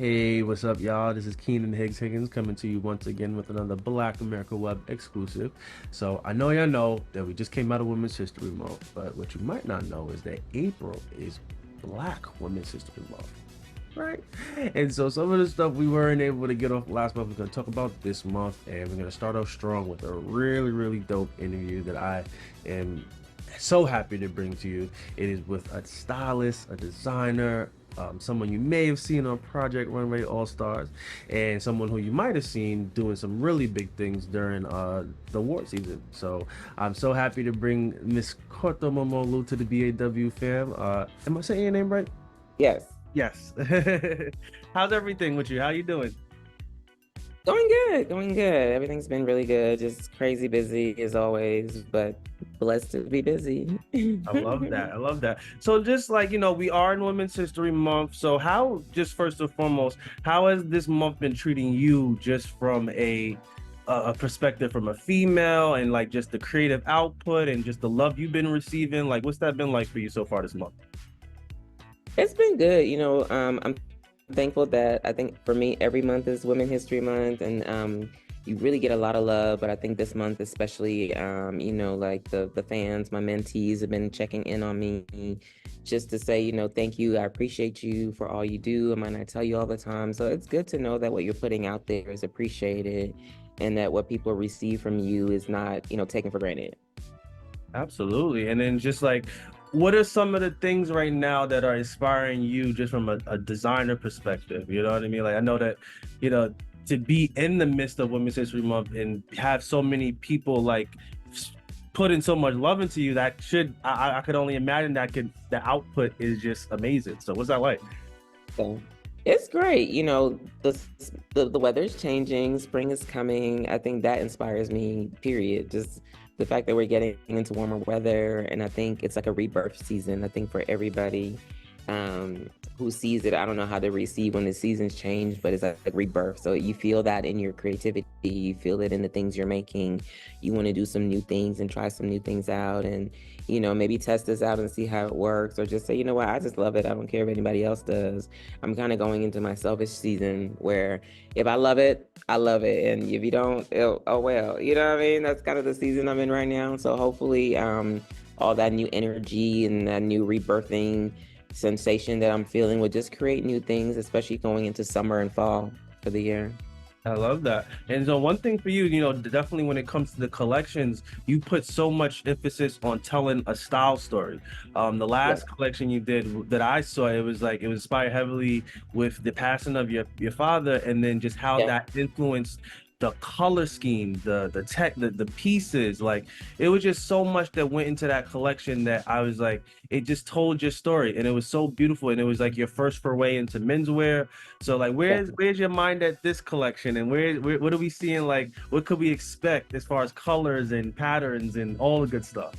Hey, what's up, y'all? This is Keenan Higgs Higgins coming to you once again with another Black America Web exclusive. So I know y'all know that we just came out of Women's History Month, but what you might not know is that April is Black Women's History Month, right? And so some of the stuff we weren't able to get off last month, we're going to talk about this month, and we're going to start off strong with a really, really dope interview that I am so happy to bring to you. It is with a stylist, a designer, someone you may have seen on Project Runway All Stars, and someone who you might have seen doing some really big things during the award season. So I'm so happy to bring Miss Korto Momolu to the BAW fam. Am I saying your name right? Yes. Yes. How's everything with you? How you doing? Going good, going good. Everything's been really good. Just crazy busy as always, but blessed to be busy. I love that. I love that. So just like, we are in Women's History Month. So how, just first and foremost, how has this month been treating you just from a perspective from a female and like just the creative output and just the love you've been receiving? Like, what's that been like for you so far this month? It's been good. I'm thankful that I think for me, every month is Women History Month, and you really get a lot of love. But I think this month, especially, like the fans, my mentees have been checking in on me just to say, thank you. I appreciate you for all you do. I might not tell you all the time. So it's good to know that what you're putting out there is appreciated and that what people receive from you is not, taken for granted. Absolutely. And then just like, what are some of the things right now that are inspiring you just from a designer perspective? You know what I mean? Like, I know that, to be in the midst of Women's History Month and have so many people like put in so much love into you, that I could only imagine the output is just amazing. So what's that like? So it's great. The weather's changing, spring is coming. I think that inspires me, period. Just the fact that we're getting into warmer weather. And I think it's like a rebirth season, I think, for everybody who sees it. I don't know how they receive when the seasons change, but it's like rebirth. So you feel that in your creativity, you feel it in the things you're making. You want to do some new things and try some new things out and, maybe test this out and see how it works, or just say, you know what, I just love it. I don't care if anybody else does. I'm kind of going into my selfish season where if I love it, I love it. And if you don't, oh well, you know what I mean? That's kind of the season I'm in right now. So hopefully all that new energy and that new rebirthing sensation that I'm feeling would just create new things, especially going into summer and fall for the year. I love that. And so one thing for you, definitely when it comes to the collections, you put so much emphasis on telling a style story. The Yeah. last collection you did that I saw, it was like it was inspired heavily with the passing of your father, and then just how Yeah. that influenced the color scheme, the tech, the pieces. Like it was just so much that went into that collection that I was like, it just told your story, and it was so beautiful. And it was like your first foray into menswear. So like, Yeah. where's your mind at this collection, and where what are we seeing? Like, what could we expect as far as colors and patterns and all the good stuff?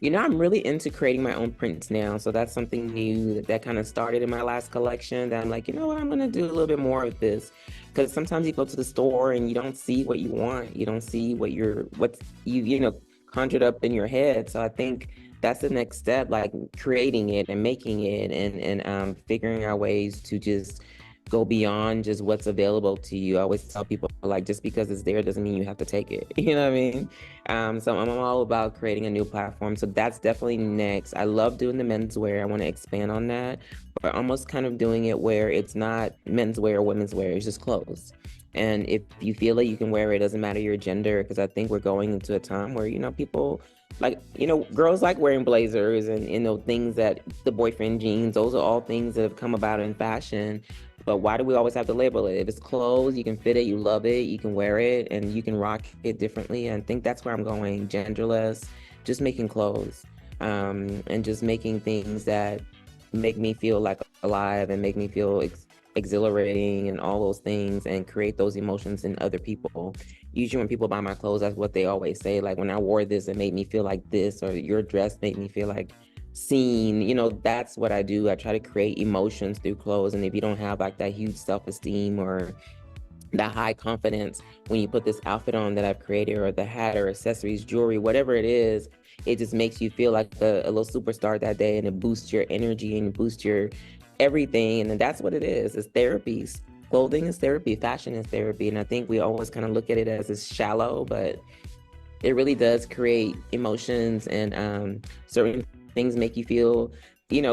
I'm really into creating my own prints now. So that's something new that kind of started in my last collection that I'm like, you know what, I'm going to do a little bit more of this. Because sometimes you go to the store and you don't see what you want. You don't see what conjured up in your head. So I think that's the next step, like creating it and making it and figuring out ways to just go beyond just what's available to you. I always tell people, like, just because it's there doesn't mean you have to take it. You know what I mean? So I'm all about creating a new platform. So that's definitely next. I love doing the menswear. I want to expand on that, but almost kind of doing it where it's not menswear or women's wear. It's just clothes. And if you feel that you can wear it, doesn't matter your gender, because I think we're going into a time where, people like, girls like wearing blazers and, things that the boyfriend jeans, those are all things that have come about in fashion. But why do we always have to label it? If it's clothes, you can fit it, you love it, you can wear it, and you can rock it differently. And I think that's where I'm going, genderless, just making clothes, and just making things that make me feel like alive and make me feel exhilarating and all those things, and create those emotions in other people. Usually when people buy my clothes, that's what they always say. Like, when I wore this, it made me feel like this, or your dress made me feel like seen. That's what I do. I try to create emotions through clothes. And if you don't have like that huge self-esteem or that high confidence when you put this outfit on that I've created, or the hat or accessories, jewelry, whatever it is, it just makes you feel like a little superstar that day, and it boosts your energy and boosts your everything. And that's what it is. It's therapy. Clothing is therapy. Fashion is therapy. And I think we always kind of look at it as it's shallow, but it really does create emotions, and certain things make you feel,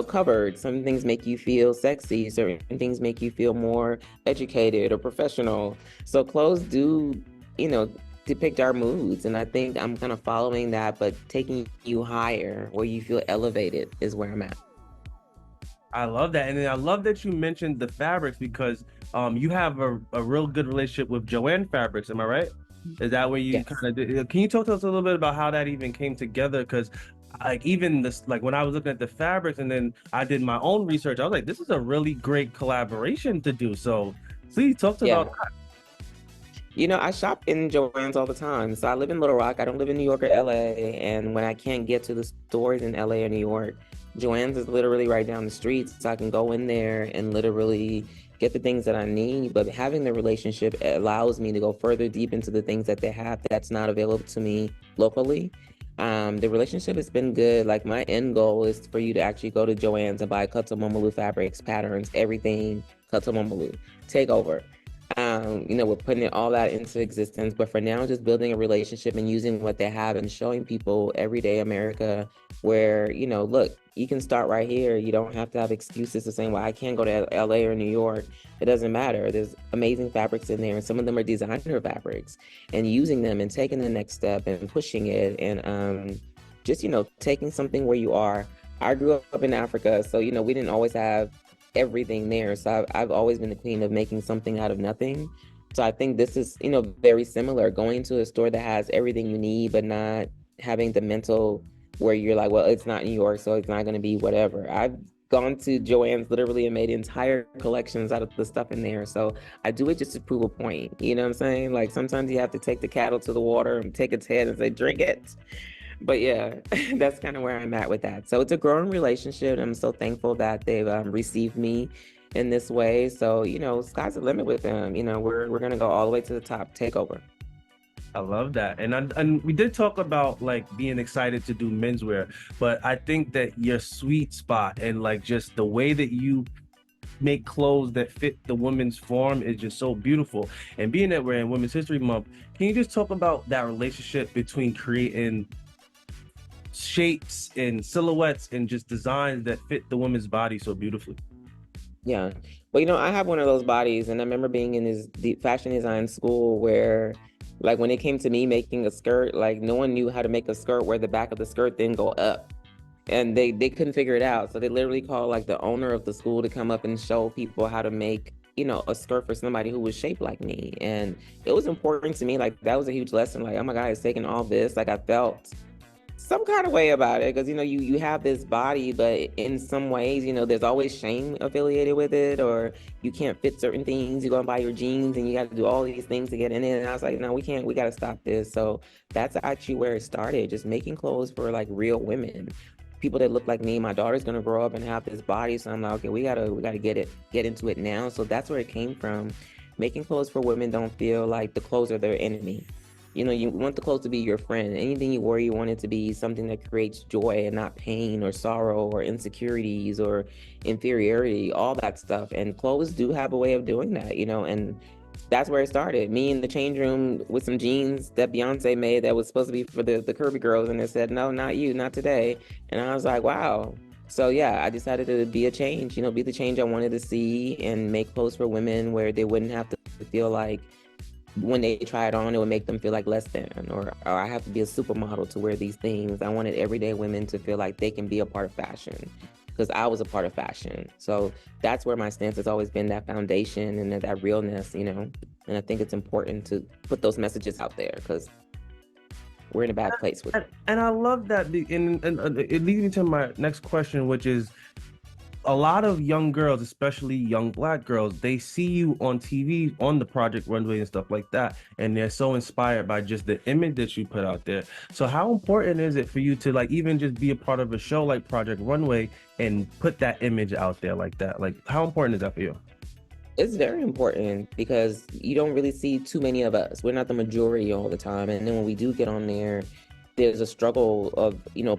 covered. Some things make you feel sexy. Certain things make you feel more educated or professional. So clothes do, you know, depict our moods. And I think I'm kind of following that, but taking you higher where you feel elevated is where I'm at. I love that. And then I love that you mentioned the fabrics because you have a real good relationship with Joanne Fabrics, am I right? Is that where you Yes. kind of did? Can you talk to us a little bit about how that even came together? Because like even this, like when I was looking at the fabrics and then I did my own research, I was like, this is a really great collaboration to do. So please talk to about Yeah. I shop in Joann's all the time. So I live in Little Rock. I don't live in New York or LA. And when I can't get to the stores in LA or New York, Joann's is literally right down the street. So I can go in there and literally get the things that I need. But having the relationship allows me to go further deep into the things that they have that's not available to me locally. The relationship has been good. Like my end goal is for you to actually go to Joann's and buy Korto Momolu fabrics, patterns, everything Korto Momolu. Take over. We're putting all that into existence, but for now, just building a relationship and using what they have and showing people everyday America where, look, you can start right here. You don't have to have excuses to saying, well, I can't go to LA or New York. It doesn't matter. There's amazing fabrics in there, and some of them are designer fabrics, and using them and taking the next step and pushing it and just, taking something where you are. I grew up in Africa, so, we didn't always have everything there. So I've always been the queen of making something out of nothing. So I think this is, very similar. Going to a store that has everything you need, but not having the mental where you're like, well, it's not New York, so it's not going to be whatever. I've gone to Joann's literally and made entire collections out of the stuff in there. So I do it just to prove a point. You know what I'm saying? Like sometimes you have to take the cattle to the water and take its head and say, drink it. But yeah, that's kind of where I'm at with that. So it's a growing relationship. I'm so thankful that they've received me in this way. So, sky's the limit with them. We're gonna go all the way to the top, take over. I love that. And we did talk about like being excited to do menswear, but I think that your sweet spot and like just the way that you make clothes that fit the woman's form is just so beautiful. And being that we're in Women's History Month, can you just talk about that relationship between creating shapes and silhouettes and just designs that fit the woman's body so beautifully? Yeah. Well, I have one of those bodies, and I remember being in this fashion design school where, like, when it came to me making a skirt, like, no one knew how to make a skirt where the back of the skirt didn't go up. And they couldn't figure it out. So they literally called, like, the owner of the school to come up and show people how to make, a skirt for somebody who was shaped like me. And it was important to me. Like, that was a huge lesson. Like, oh my God, it's taking all this. Like, I felt some kind of way about it because you have this body, but in some ways there's always shame affiliated with it, or you can't fit certain things. You go and buy your jeans and you got to do all these things to get in it, and I was like, no, we got to stop this. So that's actually where it started, just making clothes for like real women, people that look like me. My daughter's gonna grow up and have this body, so I'm like, okay, we gotta get into it now. So that's where it came from. Making clothes for women don't feel like the clothes are their enemy. You want the clothes to be your friend. Anything you wear, you want it to be something that creates joy and not pain or sorrow or insecurities or inferiority, all that stuff. And clothes do have a way of doing that, and that's where it started. Me in the change room with some jeans that Beyonce made that was supposed to be for the curvy girls, and it said, no, not you, not today. And I was like, wow. So yeah, I decided to be a change, be the change I wanted to see and make clothes for women where they wouldn't have to feel like when they try it on, it would make them feel like less than, or I have to be a supermodel to wear these things. I wanted everyday women to feel like they can be a part of fashion because I was a part of fashion. So that's where my stance has always been, that foundation and that realness, and I think it's important to put those messages out there because we're in a bad place with it. And I love that. And it leads me to my next question, which is a lot of young girls, especially young Black girls, they see you on TV on the Project Runway and stuff like that, and they're so inspired by just the image that you put out there. So how important is it for you to like even just be a part of a show like Project Runway and put that image out there like that? Like how important is that for you? It's very important because you don't really see too many of us. We're not the majority all the time. And then when we do get on there, there's a struggle of,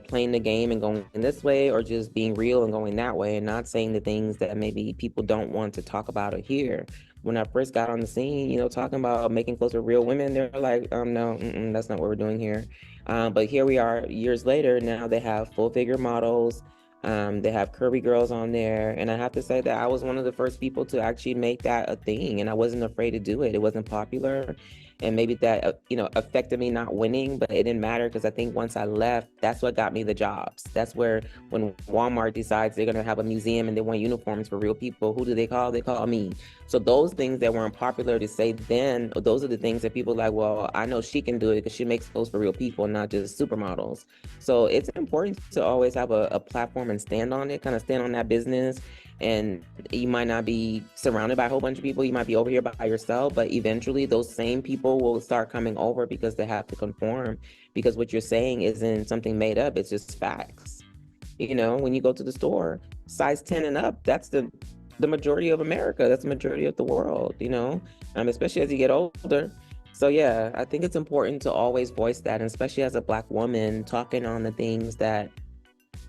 playing the game and going this way, or just being real and going that way, and not saying the things that maybe people don't want to talk about or hear. When I first got on the scene, talking about making clothes with real women, they're like, no, that's not what we're doing here. But here we are years later. Now they have full figure models. They have curvy girls on there. And I have to say that I was one of the first people to actually make that a thing. And I wasn't afraid to do it. It wasn't popular. And maybe that, affected me not winning, but it didn't matter, because I think once I left, that's what got me the jobs. That's where, when Walmart decides they're going to have a museum and they want uniforms for real people, who do they call? They call me. So those things that weren't popular to say then, those are the things that people are like, well, I know she can do it because she makes clothes for real people, not just supermodels. So it's important to always have a platform and stand on it, kind of stand on that business. And you might not be surrounded by a whole bunch of people. You might be over here by yourself, but eventually those same people will start coming over because they have to conform, because what you're saying isn't something made up. It's just facts. When you go to the store, size 10 and up, that's the majority of America. That's the majority of the world, especially as you get older. So yeah, I think it's important to always voice that, and especially as a Black woman, talking on the things that,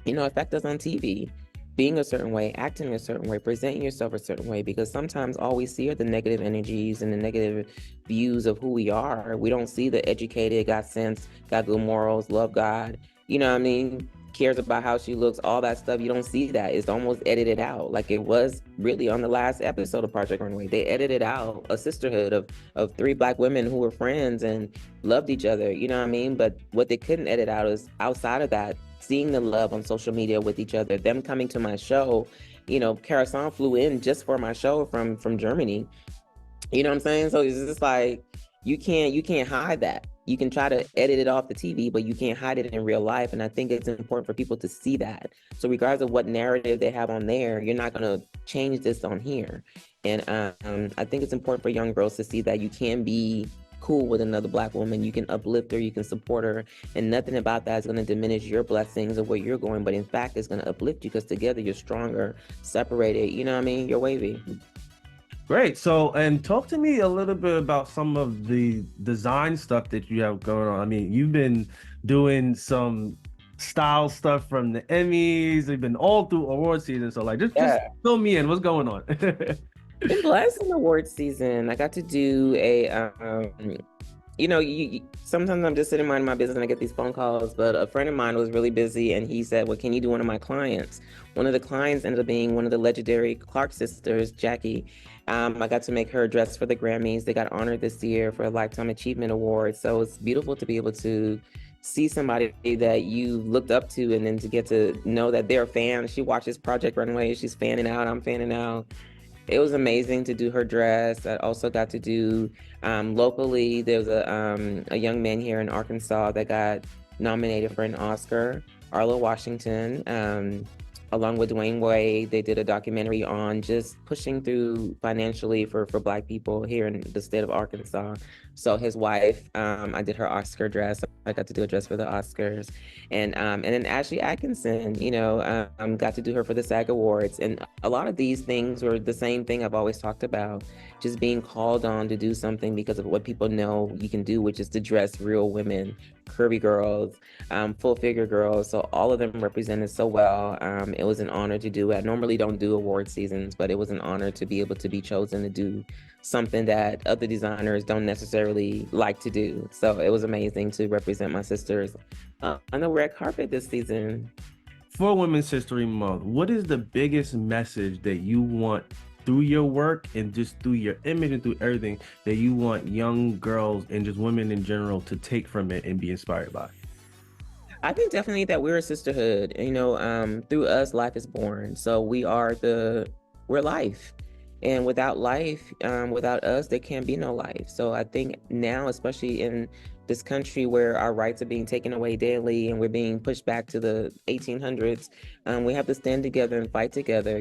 affect us on TV. Being a certain way, acting a certain way, presenting yourself a certain way, because sometimes all we see are the negative energies and the negative views of who we are. We don't see the educated, got sense, got good morals, love God, you know what I mean? Cares about how she looks, all that stuff. You don't see that. It's almost edited out. Like it was really on the last episode of Project Runway. They edited out a sisterhood of three Black women who were friends and loved each other, you know what I mean? But what they couldn't edit out is outside of that, seeing the love on social media with each other, them coming to my show. Karasan flew in just for my show from Germany. You know what I'm saying? So it's just like, you can't hide that. You can try to edit it off the TV, but you can't hide it in real life. And I think it's important for people to see that. So regardless of what narrative they have on there, you're not going to change this on here. And I think it's important for young girls to see that you can be cool with another Black woman. You can uplift her, you can support her, and nothing about that is going to diminish your blessings or where you're going. But in fact, it's going to uplift you, because together you're stronger. Separated, you know what I mean? You're wavy. Great. So, and talk to me a little bit about some of the design stuff that you have going on. I mean, you've been doing some style stuff from the Emmys. They've been all through award season. So, like, just fill me in. What's going on? Been blessed in award season. I got to do a sometimes I'm just sitting minding my business and I get these phone calls, but a friend of mine was really busy and he said, well, can you do one of my clients? One of the clients ended up being one of the legendary Clark sisters, Jackie. I got to make her dress for the Grammys. They got honored this year for a Lifetime Achievement Award. So it's beautiful to be able to see somebody that you looked up to, and then to get to know that they're a fan. She watches Project Runway. She's fanning out. I'm fanning out. It was amazing to do her dress. I also got to do locally. There was a young man here in Arkansas that got nominated for an Oscar, Arlo Washington. Along with Dwayne Wade, they did a documentary on just pushing through financially for Black people here in the state of Arkansas. So his wife, I did her Oscar dress. I got to do a dress for the Oscars. And then Ashley Atkinson, got to do her for the SAG Awards. And a lot of these things were the same thing I've always talked about, just being called on to do something because of what people know you can do, which is to dress real women, curvy girls, full figure girls. So all of them represented so well. It was an honor to do it. I normally don't do award seasons, but it was an honor to be able to be chosen to do something that other designers don't necessarily like to do. So it was amazing to represent my sisters on the red carpet this season. For Women's History Month, what is the biggest message that you want through your work and just through your image and through everything that you want young girls and just women in general to take from it and be inspired by? I think definitely that we're a sisterhood. Through us, life is born. So we're life. And without life, without us, there can be no life. So I think now, especially in this country where our rights are being taken away daily and we're being pushed back to the 1800s, we have to stand together and fight together.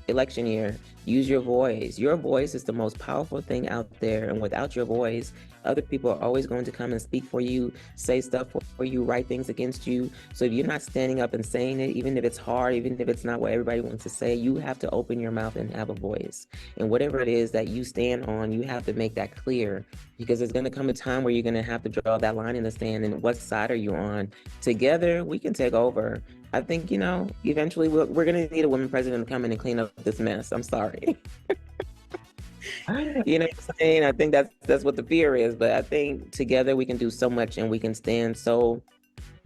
election year, use your voice. Your voice is the most powerful thing out there. And without your voice, other people are always going to come and speak for you, say stuff for you, write things against you. So if you're not standing up and saying it, even if it's hard, even if it's not what everybody wants to say, you have to open your mouth and have a voice. And whatever it is that you stand on, you have to make that clear, because there's going to come a time where you're going to have to draw that line in the sand. And what side are you on? Together, we can take over. I think, eventually we're going to need a woman president to come in and clean up this mess. I'm sorry. You know what I'm saying? I think that's what the fear is. But I think together we can do so much, and we can stand so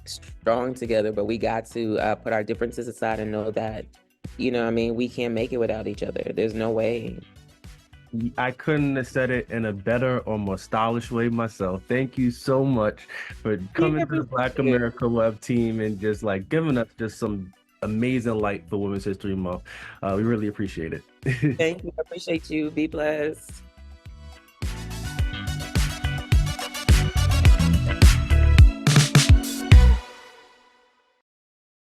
strong together. But we got to put our differences aside and know that, we can't make it without each other. There's no way. I couldn't have said it in a better or more stylish way myself. Thank you so much for coming to the Black America Web team and just like giving us just some amazing light for Women's History Month. We really appreciate it. Thank you. I appreciate you. Be blessed.